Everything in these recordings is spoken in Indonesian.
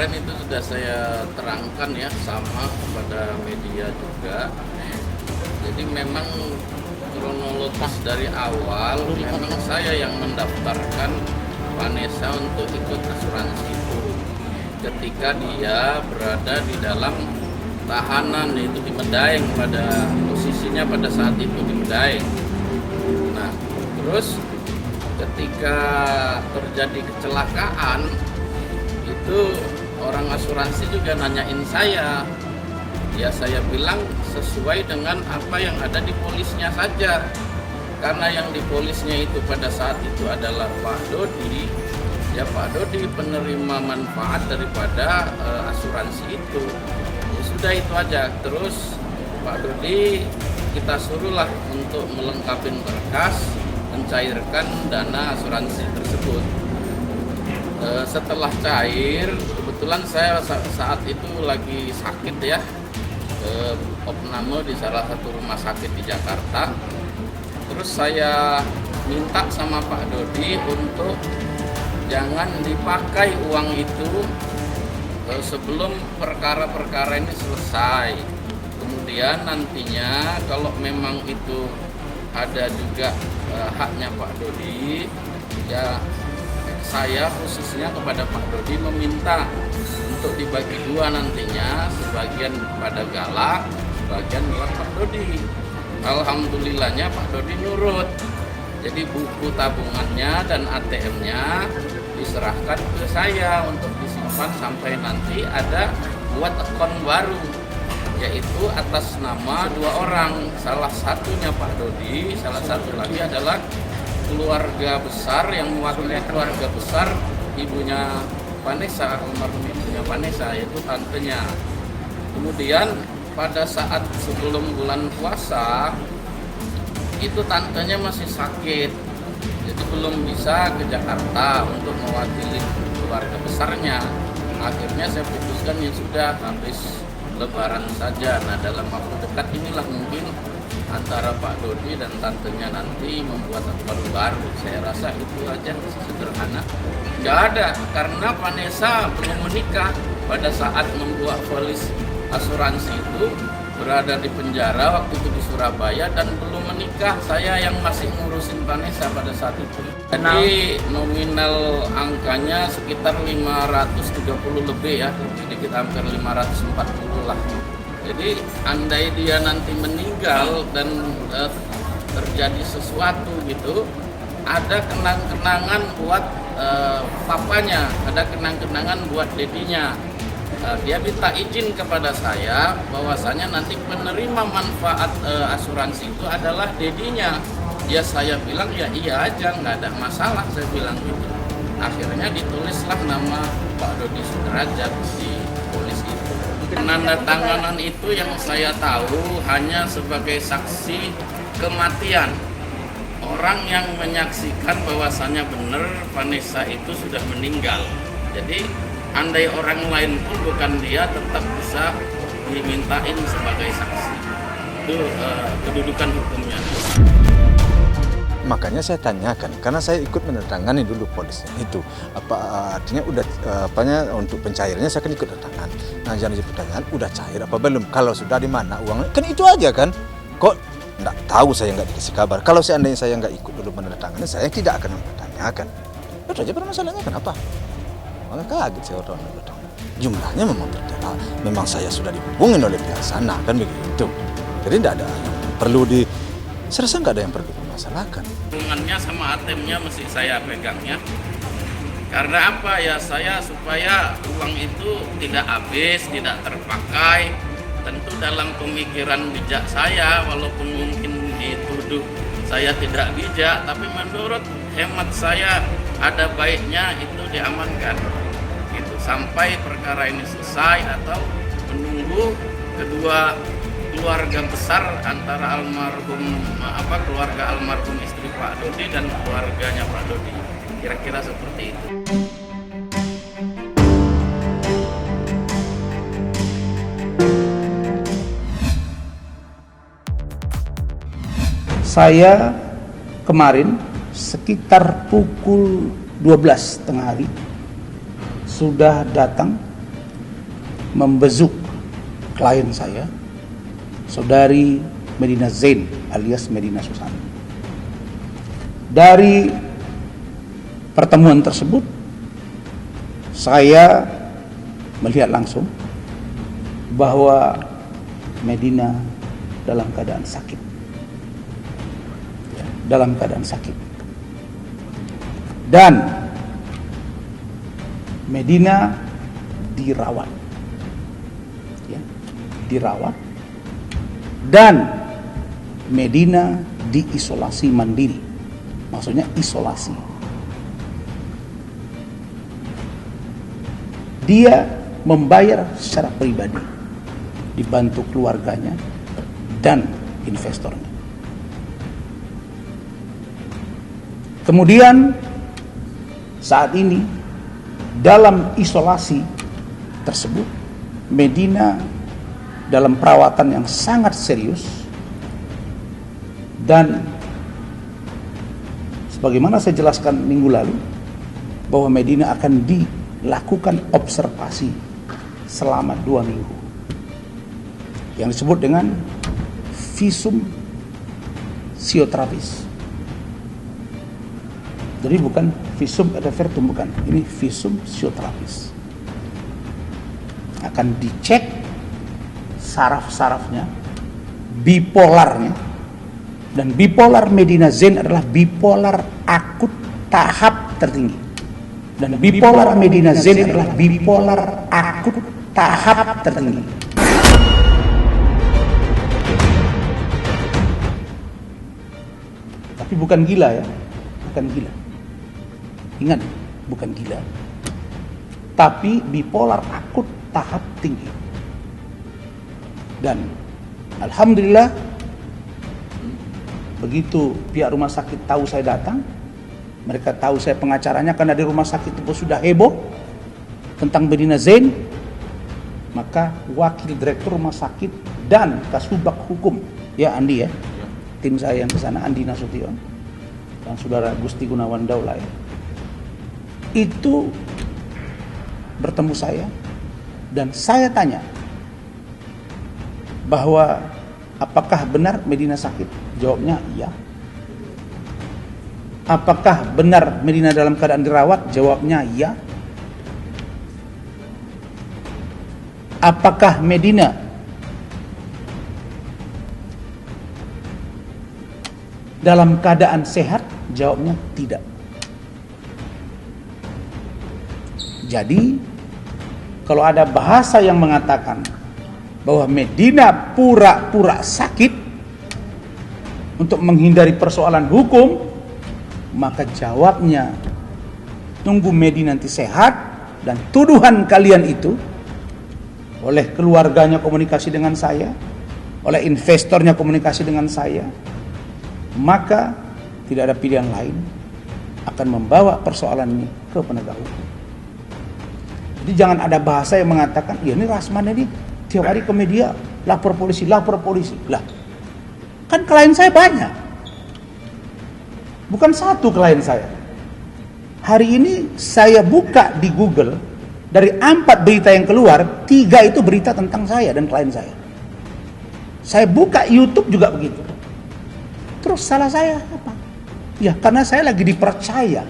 kemarin itu sudah saya terangkan ya sama kepada media juga. Jadi memang kronologis dari awal memang saya yang mendaftarkan Vanessa untuk ikut asuransi itu. Ketika dia berada di dalam tahanan, yaitu di Medaeng, pada posisinya pada saat itu di Medaeng. Nah, terus ketika terjadi kecelakaan itu orang asuransi juga nanyain saya. Ya saya bilang sesuai dengan apa yang ada di polisnya saja. Karena yang di polisnya itu pada saat itu adalah Pak Dodi. Ya Pak Dodi penerima manfaat daripada asuransi itu. Ya sudah itu aja. Terus Pak Dodi kita suruhlah untuk melengkapi berkas, mencairkan dana asuransi tersebut. Setelah cair, kebetulan saya saat itu lagi sakit ya, opname di salah satu rumah sakit di Jakarta. Terus saya minta sama Pak Dodi untuk jangan dipakai uang itu sebelum perkara-perkara ini selesai. Kemudian nantinya kalau memang itu ada juga haknya Pak Dodi, ya saya khususnya kepada Pak Dodi meminta untuk dibagi dua nantinya, sebagian pada Gala, sebagian buat Pak Dodi. Alhamdulillahnya Pak Dodi nurut. Jadi buku tabungannya dan ATM-nya diserahkan ke saya untuk disimpan sampai nanti ada buat akun baru, yaitu atas nama dua orang. Salah satunya Pak Dodi, salah satu lagi adalah keluarga besar yang mewakili keluarga besar ibunya Vanessa, almarhum ibunya Vanessa, yaitu tantenya. Kemudian pada saat sebelum bulan puasa itu tantenya masih sakit, jadi belum bisa ke Jakarta untuk mewakili keluarga besarnya. Akhirnya saya putuskan ya sudah, habis Lebaran saja. Nah dalam waktu dekat inilah mungkin antara Pak Dodi dan tantenya nanti membuat akun baru. Saya rasa itu aja, sederhana. Nggak ada, karena Vanessa belum menikah pada saat membuat polis asuransi itu, berada di penjara waktu itu di Surabaya dan belum menikah. Saya yang masih ngurusin Vanessa pada saat itu. Jadi nominal angkanya sekitar 530 lebih ya, sedikit hampir 540 lah. Jadi andai dia nanti meninggal dan terjadi sesuatu gitu, ada kenang-kenangan buat papanya, ada kenang-kenangan buat dedinya. Dia minta izin kepada saya bahwasanya nanti penerima manfaat asuransi itu adalah dedinya. Ya saya bilang ya iya aja, nggak ada masalah, saya bilang gitu. Akhirnya ditulislah nama Pak Dodi Sudrajat di polis itu. Penandatanganan itu yang saya tahu hanya sebagai saksi kematian. Orang yang menyaksikan bahwasannya benar Vanessa itu sudah meninggal. Jadi andai orang lain pun bukan dia tetap bisa dimintain sebagai saksi. Itu kedudukan hukumnya. Makanya saya tanyakan, karena saya ikut menandatangani dulu polisnya itu. Apa artinya udah untuk pencairnya saya kan ikut tangan. Nah jadi pertanyaan udah cair apa belum? Kalau sudah di mana uangnya? Kan itu aja kan? Kok nggak tahu, saya nggak dikasih kabar. Kalau seandainya saya nggak ikut dulu menandatangani, saya tidak akan mempertanyakan. Itu aja permasalahannya kenapa? Maka kaget saya orang datang. Jumlahnya memang saya sudah dihubungin oleh pihak sana kan begitu. Jadi tidak ada yang perlu saya rasa nggak ada yang perlu dimasalahkan. Hubungannya sama ATM-nya mesti saya pegangnya. Karena apa ya, saya supaya uang itu tidak habis, tidak terpakai. Tentu dalam pemikiran bijak saya, walaupun mungkin dituduh saya tidak bijak, tapi menurut hemat saya ada baiknya itu diamankan. Gitu, sampai perkara ini selesai atau menunggu kedua keluarga besar antara keluarga almarhum istri Pak Dodi dan keluarganya Pak Dodi. Kira-kira seperti itu. Saya kemarin sekitar pukul 12 tengah hari sudah datang membezuk klien saya, saudari Medina Zain alias Medina Susana. Dari pertemuan tersebut, saya melihat langsung bahwa Medina dalam keadaan sakit. Ya, dalam keadaan sakit. Dan Medina dirawat. Ya, dirawat. Dan Medina diisolasi mandiri. Maksudnya isolasi. Dia membayar secara pribadi, dibantu keluarganya dan investornya. Kemudian saat ini dalam isolasi tersebut, Medina dalam perawatan yang sangat serius, dan sebagaimana saya jelaskan minggu lalu bahwa Medina akan dilakukan observasi selama 2 minggu yang disebut dengan visum psikoterapis. Jadi bukan visum et repertum, bukan. Ini visum psikoterapis. Akan dicek saraf-sarafnya, bipolarnya. Dan bipolar Medina Zain adalah bipolar akut tahap tertinggi. Dan bipolar Medina Zain adalah bipolar akut tahap tertinggi. Tapi bukan gila ya, bukan gila. Ingat, bukan gila. Tapi bipolar akut tahap tinggi. Dan alhamdulillah, begitu pihak rumah sakit tahu saya datang, mereka tahu saya pengacaranya karena di rumah sakit itu sudah heboh tentang Medina Zain, maka wakil direktur rumah sakit dan kasubag hukum, ya Andi ya, tim saya yang ke sana, Andi Nasution dan saudara Gusti Gunawan Daula ya, itu bertemu saya dan saya tanya bahwa apakah benar Medina sakit? Jawabnya iya. Apakah benar Medina dalam keadaan dirawat? Jawabnya iya. Apakah Medina dalam keadaan sehat? Jawabnya tidak. Jadi, kalau ada bahasa yang mengatakan bahwa Medina pura-pura sakit untuk menghindari persoalan hukum, maka jawabnya tunggu Medina nanti sehat, dan tuduhan kalian itu oleh keluarganya komunikasi dengan saya, oleh investornya komunikasi dengan saya, maka tidak ada pilihan lain akan membawa persoalan ini ke penegak hukum. Jadi jangan ada bahasa yang mengatakan, ya ini Rasman ini tiap hari ke media, lapor polisi. Lah, kan klien saya banyak. Bukan satu klien saya. Hari ini saya buka di Google, dari 4 berita yang keluar, 3 itu berita tentang saya dan klien saya. Saya buka YouTube juga begitu. Terus salah saya apa? Ya karena saya lagi dipercaya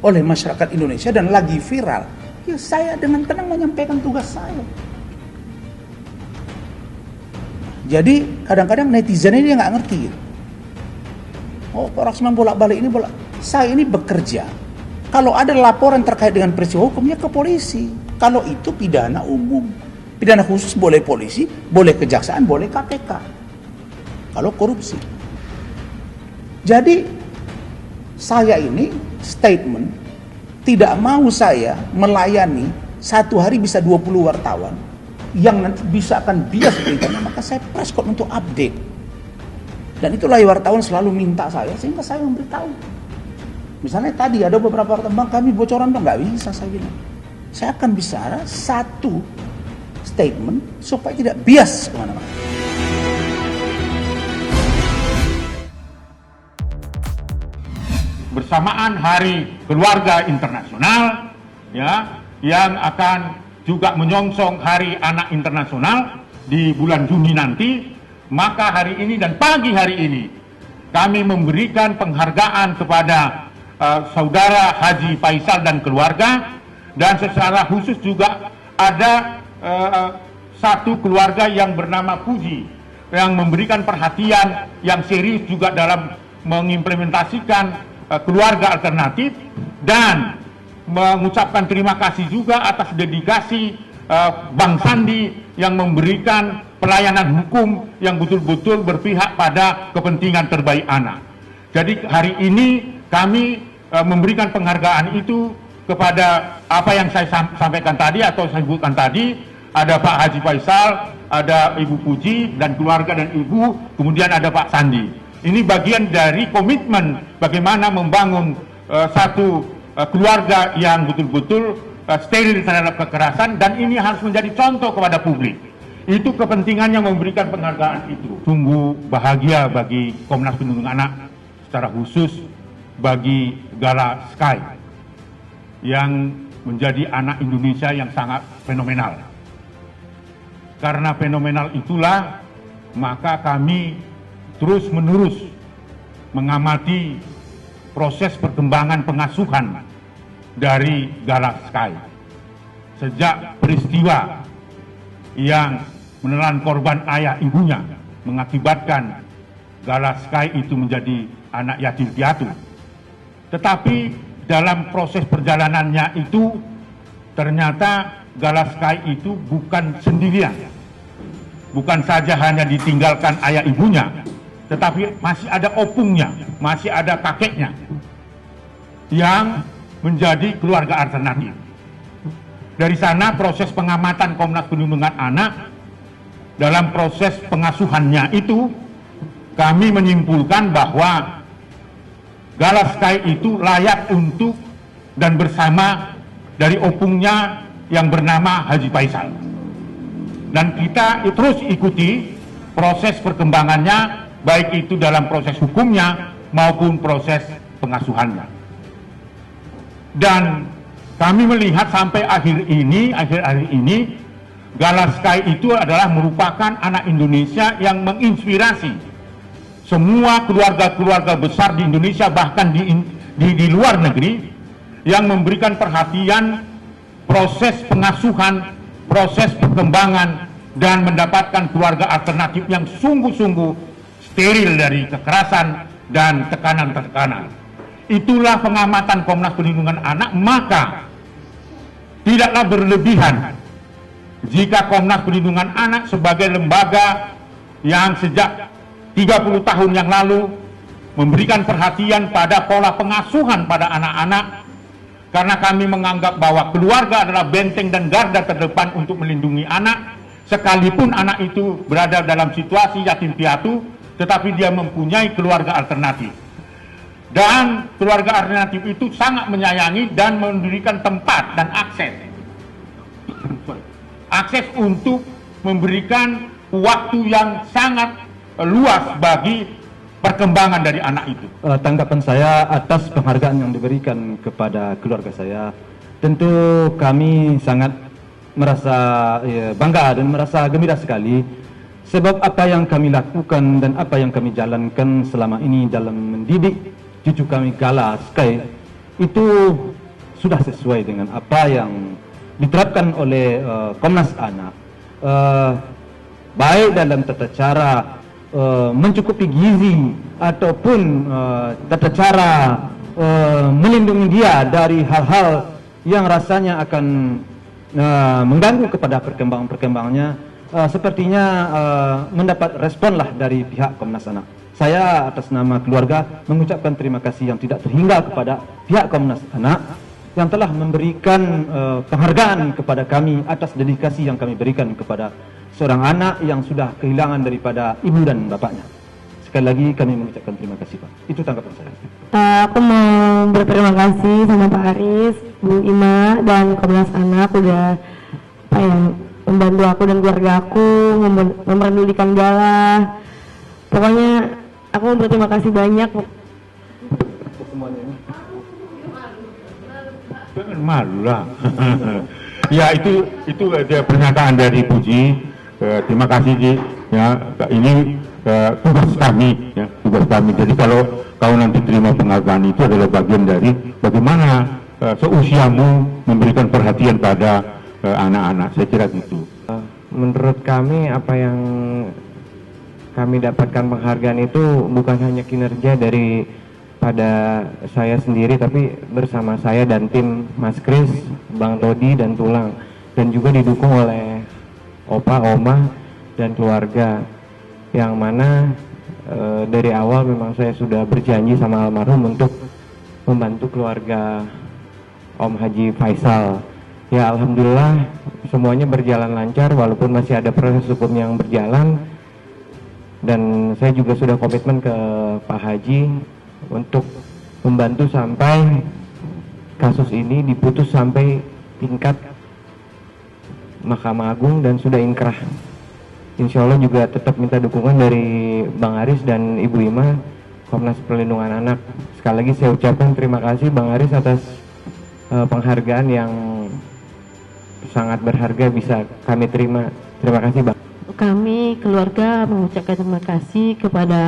oleh masyarakat Indonesia dan lagi viral. Ya saya dengan tenang menyampaikan tugas saya. Jadi kadang-kadang netizen ini nggak ngerti. Oh, Pak Rasman bolak-balik ini bolak. Saya ini bekerja. Kalau ada laporan terkait dengan peristiwa hukumnya ke polisi. Kalau itu pidana umum, pidana khusus boleh polisi, boleh kejaksaan, boleh KPK. Kalau korupsi. Jadi saya ini statement, tidak mau saya melayani satu hari bisa 20 wartawan yang nanti bisa akan bias beritanya, maka saya press code untuk update. Dan itulah wartawan selalu minta saya, sehingga saya memberitahu. Misalnya tadi ada beberapa wartawan, kami bocoran nggak bisa saya bilang. Saya akan bicara satu statement supaya tidak bias kemana-mana. Bersamaan Hari Keluarga Internasional, ya, yang akan juga menyongsong Hari Anak Internasional di bulan Juni nanti, maka hari ini dan pagi hari ini kami memberikan penghargaan kepada Saudara Haji Faisal dan keluarga, dan secara khusus juga ada satu keluarga yang bernama Puji yang memberikan perhatian yang serius juga dalam mengimplementasikan keluarga alternatif, dan mengucapkan terima kasih juga atas dedikasi Bang Sandi yang memberikan pelayanan hukum yang betul-betul berpihak pada kepentingan terbaik anak. Jadi hari ini kami memberikan penghargaan itu kepada apa yang saya sampaikan tadi atau saya sebutkan tadi. Ada Pak Haji Faisal, ada Ibu Puji dan keluarga dan Ibu, kemudian ada Pak Sandi. Ini bagian dari komitmen bagaimana membangun satu keluarga yang betul-betul steril terhadap kekerasan, dan ini harus menjadi contoh kepada publik. Itu kepentingannya memberikan penghargaan itu. Sungguh bahagia bagi Komnas Perlindungan Anak, secara khusus bagi Gala Sky yang menjadi anak Indonesia yang sangat fenomenal. Karena fenomenal itulah maka kami terus-menerus mengamati proses perkembangan pengasuhan dari Gala Sky. Sejak peristiwa yang menelan korban ayah ibunya mengakibatkan Gala Sky itu menjadi anak yatim piatu. Tetapi dalam proses perjalanannya itu ternyata Gala Sky itu bukan sendirian. Bukan saja hanya ditinggalkan ayah ibunya, tetapi masih ada opungnya, masih ada kakeknya yang menjadi keluarga alternatif. Dari sana proses pengamatan Komnas Perlindungan Anak dalam proses pengasuhannya itu kami menyimpulkan bahwa Gala Sky itu layak untuk dan bersama dari opungnya yang bernama Haji Faisal. Dan kita terus ikuti proses perkembangannya, baik itu dalam proses hukumnya maupun proses pengasuhannya. Dan kami melihat sampai akhir hari ini, Gala Sky itu adalah merupakan anak Indonesia yang menginspirasi semua keluarga-keluarga besar di Indonesia, bahkan di luar negeri, yang memberikan perhatian proses pengasuhan, proses perkembangan, dan mendapatkan keluarga alternatif yang sungguh-sungguh steril dari kekerasan dan tekanan-tekanan. Itulah pengamatan Komnas Perlindungan Anak, maka tidaklah berlebihan jika Komnas Perlindungan Anak sebagai lembaga yang sejak 30 tahun yang lalu memberikan perhatian pada pola pengasuhan pada anak-anak, karena kami menganggap bahwa keluarga adalah benteng dan garda terdepan untuk melindungi anak, sekalipun anak itu berada dalam situasi yatim piatu, tetapi dia mempunyai keluarga alternatif. Dan keluarga alternatif itu sangat menyayangi dan memberikan tempat dan akses untuk memberikan waktu yang sangat luas bagi perkembangan dari anak itu. Tanggapan saya atas penghargaan yang diberikan kepada keluarga saya, tentu kami sangat merasa bangga dan merasa gembira sekali, sebab apa yang kami lakukan dan apa yang kami jalankan selama ini dalam mendidik cucu kami Gala Sky itu sudah sesuai dengan apa yang diterapkan oleh Komnas Anak, baik dalam tata cara mencukupi gizi ataupun tata cara melindungi dia dari hal-hal yang rasanya akan mengganggu kepada perkembangannya, sepertinya mendapat respon lah dari pihak Komnas Anak. Saya atas nama keluarga mengucapkan terima kasih yang tidak terhingga kepada pihak Komnas Anak yang telah memberikan penghargaan kepada kami atas dedikasi yang kami berikan kepada seorang anak yang sudah kehilangan daripada ibu dan bapaknya. Sekali lagi kami mengucapkan terima kasih, Pak. Itu tanggapan saya. Aku mau berterima kasih sama Pak Aris, Bu Ima, dan Komnas Anak udah membantu aku dan keluarga aku, memperdulikan Gala. Pokoknya aku mau berterima kasih banyak. Jangan malu lah. Ya itu dia pernyataan dari Puji. Terima kasih Ji. Ya ini tugas kami, ya tugas kami. Jadi kalau kau nanti terima penghargaan itu adalah bagian dari bagaimana seusiamu memberikan perhatian pada anak-anak. Saya kira gitu. Menurut kami apa yang kami dapatkan penghargaan itu bukan hanya kinerja dari pada saya sendiri, tapi bersama saya dan tim Mas Kris, Bang Todi dan Tulang, dan juga didukung oleh Opa, Oma dan keluarga, yang mana dari awal memang saya sudah berjanji sama almarhum untuk membantu keluarga Om Haji Faisal. Ya alhamdulillah semuanya berjalan lancar walaupun masih ada proses hukum yang berjalan, dan saya juga sudah komitmen ke Pak Haji untuk membantu sampai kasus ini diputus sampai tingkat Mahkamah Agung dan sudah inkrah. Insya Allah juga tetap minta dukungan dari Bang Aris dan Ibu Ima, Komnas Perlindungan Anak. Sekali lagi saya ucapkan terima kasih Bang Aris atas penghargaan yang sangat berharga bisa kami terima. Terima kasih Bang. Kami keluarga mengucapkan terima kasih kepada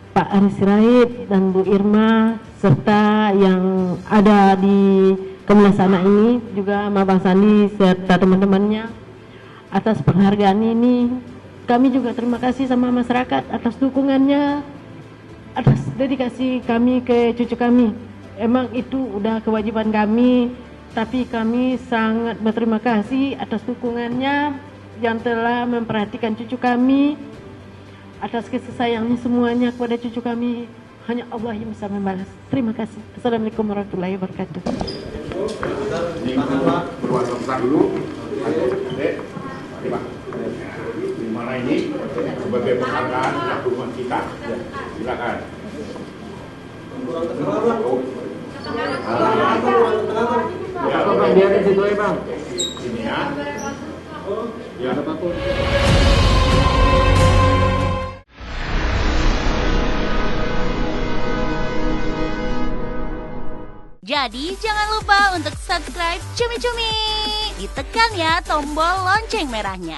Pak Aris Sirait dan Bu Irma serta yang ada di Komnas Anak ini, juga sama Bang Sandi serta teman-temannya atas penghargaan ini. Kami juga terima kasih sama masyarakat atas dukungannya, atas dedikasi kami ke cucu kami. Emang itu udah kewajiban kami, tapi kami sangat berterima kasih atas dukungannya yang telah memperhatikan cucu kami, atas kasih sayangnya semuanya kepada cucu kami. Hanya Allah yang bisa membalas. Terima kasih. Assalamualaikum warahmatullahi wabarakatuh. Berwaspada dulu. Di mana ini sebagai penghargaan atas dukungan kita. Silakan. Ya, Bang, biarin situ aja, Bang. Ini ya. Ya, Jadi jangan lupa untuk subscribe Cumi Cumi. Ditekan ya tombol lonceng merahnya.